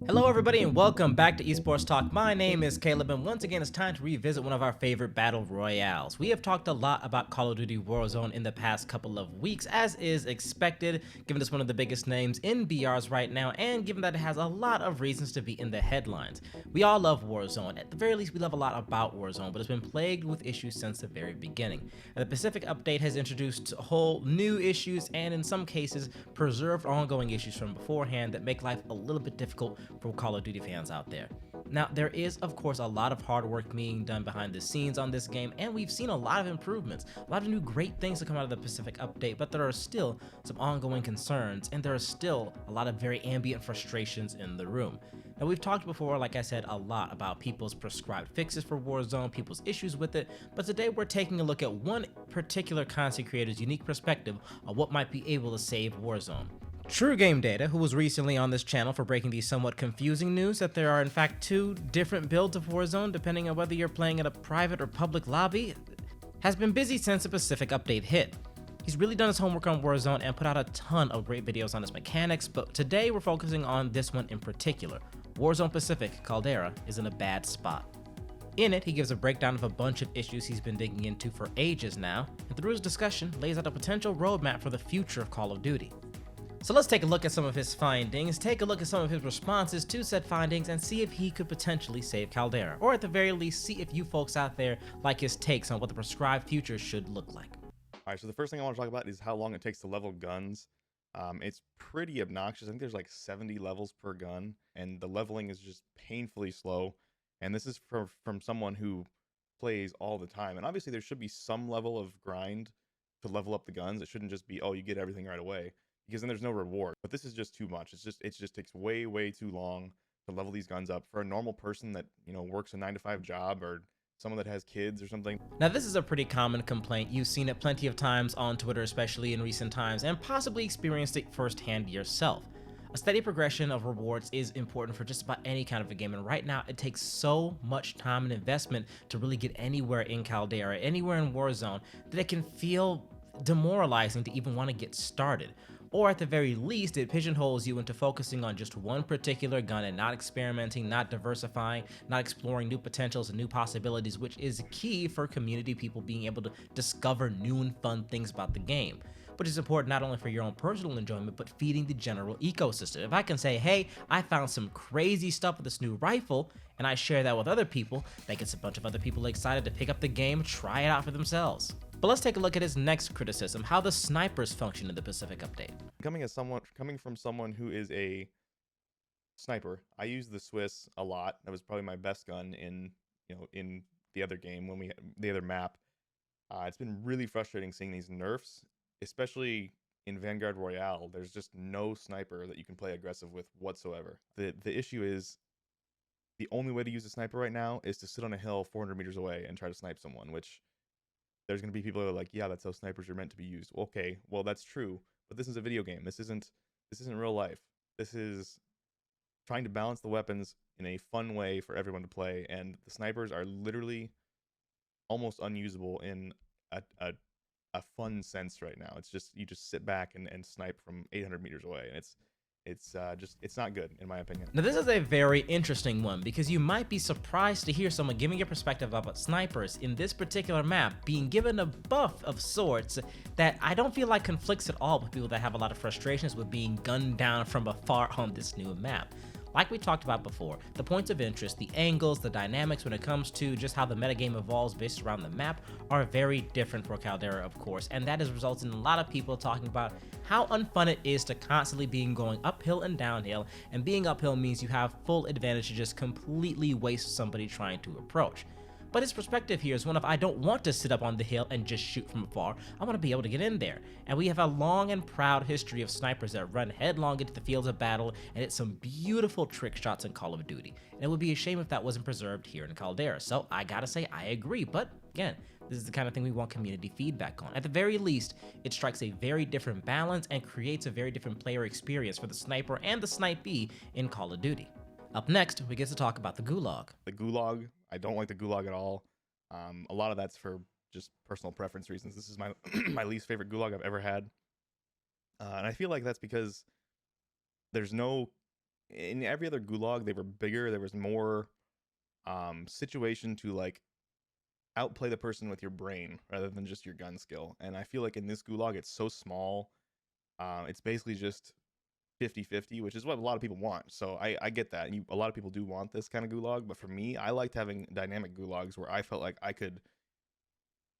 Hello everybody and welcome back to Esports Talk. My name is Caleb and once again it's time to revisit one of our favorite battle royales. We have talked a lot about Call of Duty Warzone in the past couple of weeks, as is expected, given it's one of the biggest names in BRs right now and given that it has a lot of reasons to be in the headlines. We all love Warzone. At the very least, we love a lot about Warzone, but it's been plagued with issues since the very beginning. And the Pacific update has introduced whole new issues and in some cases preserved ongoing issues from beforehand that make life a little bit difficult for Call of Duty fans out there. Now, there is, of course, a lot of hard work being done behind the scenes on this game, and we've seen a lot of improvements, a lot of new great things to come out of the Pacific update, but there are still some ongoing concerns, and there are still a lot of very ambient frustrations in the room. Now, we've talked before, like I said, a lot about people's prescribed fixes for Warzone, people's issues with it, but today we're taking a look at one particular content creator's unique perspective on what might be able to save Warzone. TrueGameData, who was recently on this channel for breaking the somewhat confusing news that there are in fact two different builds of Warzone depending on whether you're playing in a private or public lobby, has been busy since the Pacific update hit. He's really done his homework on Warzone and put out a ton of great videos on its mechanics, but today we're focusing on this one in particular. Warzone Pacific, Caldera, is in a bad spot. In it, he gives a breakdown of a bunch of issues he's been digging into for ages now, and through his discussion, lays out a potential roadmap for the future of Call of Duty. So let's take a look at some of his findings, take a look at some of his responses to said findings, and see if he could potentially save Caldera, or at the very least, see if you folks out there like his takes on what the prescribed future should look like. Alright, so the first thing I want to talk about is how long it takes to level guns. It's pretty obnoxious. I think there's like 70 levels per gun, and the leveling is just painfully slow. And this is from someone who plays all the time. And obviously there should be some level of grind to level up the guns. It shouldn't just be, oh, you get everything right away, because then there's no reward. But this is just too much. It just takes way too long to level these guns up for a normal person that, you know, works a 9-to-5 job, or someone that has kids or something. Now, this is a pretty common complaint. You've seen it plenty of times on Twitter, especially in recent times, and possibly experienced it firsthand yourself. A steady progression of rewards is important for just about any kind of a game, and right now it takes so much time and investment to really get anywhere in Caldera, anywhere in Warzone, that it can feel demoralizing to even want to get started. Or at the very least, it pigeonholes you into focusing on just one particular gun and not experimenting, not diversifying, not exploring new potentials and new possibilities, which is key for community people being able to discover new and fun things about the game. Which is important not only for your own personal enjoyment, but feeding the general ecosystem. If I can say, hey, I found some crazy stuff with this new rifle, and I share that with other people, that gets a bunch of other people excited to pick up the game, try it out for themselves. But let's take a look at his next criticism, how the snipers function in the Pacific update. Coming from someone who is a sniper, I use the Swiss a lot. That was probably my best gun in the other game, the other map. It's been really frustrating seeing these nerfs, especially in Vanguard Royale. There's just no sniper that you can play aggressive with whatsoever. The issue is the only way to use a sniper right now is to sit on a hill 400 meters away and try to snipe someone, which there's going to be people who are like, yeah, that's how snipers are meant to be used. Okay, well, that's true, but this is a video game. This isn't real life. This is trying to balance the weapons in a fun way for everyone to play, and the snipers are literally almost unusable in a fun sense right now. It's just, you just sit back and snipe from 800 meters away, and it's not good, in my opinion. Now, this is a very interesting one because you might be surprised to hear someone giving a perspective about snipers in this particular map being given a buff of sorts that I don't feel like conflicts at all with people that have a lot of frustrations with being gunned down from afar on this new map. Like we talked about before, the points of interest, the angles, the dynamics when it comes to just how the metagame evolves based around the map are very different for Caldera, of course, and that has resulted in a lot of people talking about how unfun it is to constantly being going uphill and downhill, and being uphill means you have full advantage to just completely waste somebody trying to approach. But his perspective here is one of, I don't want to sit up on the hill and just shoot from afar. I want to be able to get in there. And we have a long and proud history of snipers that run headlong into the fields of battle and hit some beautiful trick shots in Call of Duty. And it would be a shame if that wasn't preserved here in Caldera. So I gotta say, I agree. But again, this is the kind of thing we want community feedback on. At the very least, it strikes a very different balance and creates a very different player experience for the sniper and the snipee in Call of Duty. Up next, we get to talk about the Gulag. The Gulag, I don't like the Gulag at all. A lot of that's for just personal preference reasons. This is my, my least favorite Gulag I've ever had. And I feel like that's because, there's no, in every other Gulag, they were bigger. There was more situation to like outplay the person with your brain rather than just your gun skill. And I feel like in this Gulag, it's so small. It's basically just 50-50, which is what a lot of people want. So I get that. A lot of people do want this kind of Gulag, but for me, I liked having dynamic Gulags where I felt like I could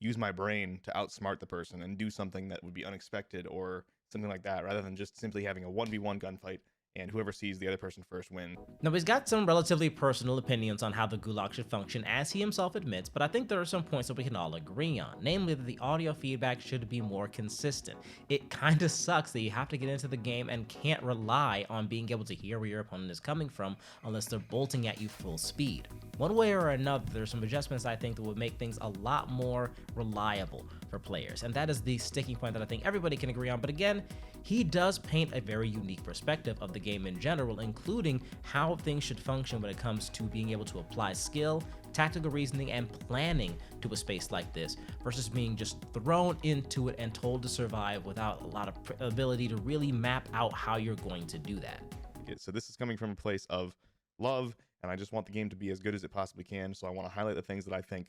use my brain to outsmart the person and do something that would be unexpected or something like that, rather than just simply having a 1v1 gunfight and whoever sees the other person first win. Now, he's got some relatively personal opinions on how the Gulag should function, as he himself admits, but I think there are some points that we can all agree on, namely that the audio feedback should be more consistent. It kinda sucks that you have to get into the game and can't rely on being able to hear where your opponent is coming from unless they're bolting at you full speed. One way or another, there's some adjustments I think that would make things a lot more reliable for players, and that is the sticking point that I think everybody can agree on. But again, he does paint a very unique perspective of the game in general, including how things should function when it comes to being able to apply skill, tactical reasoning, and planning to a space like this, versus being just thrown into it and told to survive without a lot of ability to really map out how you're going to do that. So this is coming from a place of love, and I just want the game to be as good as it possibly can. So I want to highlight the things that I think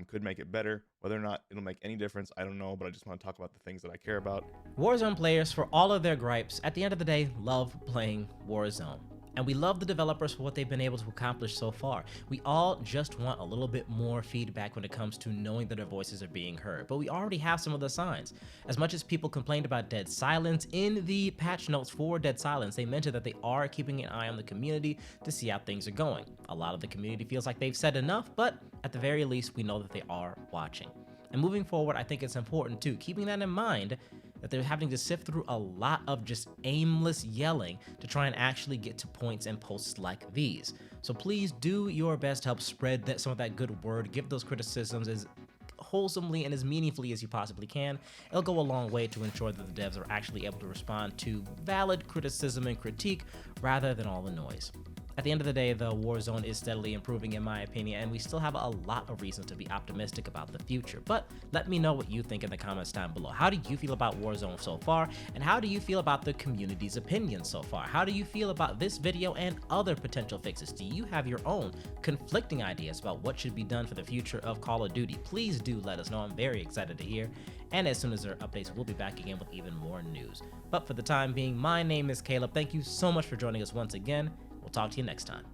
could make it better. Whether or not it'll make any difference, I don't know, but I just want to talk about the things that I care about. Warzone players, for all of their gripes, at the end of the day, love playing Warzone. And we love the developers for what they've been able to accomplish so far. We all just want a little bit more feedback when it comes to knowing that our voices are being heard, but we already have some of the signs. As much as people complained about dead silence, in the patch notes for dead silence, they mentioned that they are keeping an eye on the community to see how things are going. A lot of the community feels like they've said enough, but at the very least, we know that they are watching. And moving forward, I think it's important too, keeping that in mind, that they're having to sift through a lot of just aimless yelling to try and actually get to points and posts like these. So please do your best to help spread some of that good word, give those criticisms as wholesomely and as meaningfully as you possibly can. It'll go a long way to ensure that the devs are actually able to respond to valid criticism and critique rather than all the noise. At the end of the day, the Warzone is steadily improving in my opinion, and we still have a lot of reasons to be optimistic about the future. But let me know what you think in the comments down below. How do you feel about Warzone so far? And how do you feel about the community's opinions so far? How do you feel about this video and other potential fixes? Do you have your own conflicting ideas about what should be done for the future of Call of Duty? Please do let us know. I'm very excited to hear. And as soon as there are updates, we'll be back again with even more news. But for the time being, my name is Caleb. Thank you so much for joining us once again. We'll talk to you next time.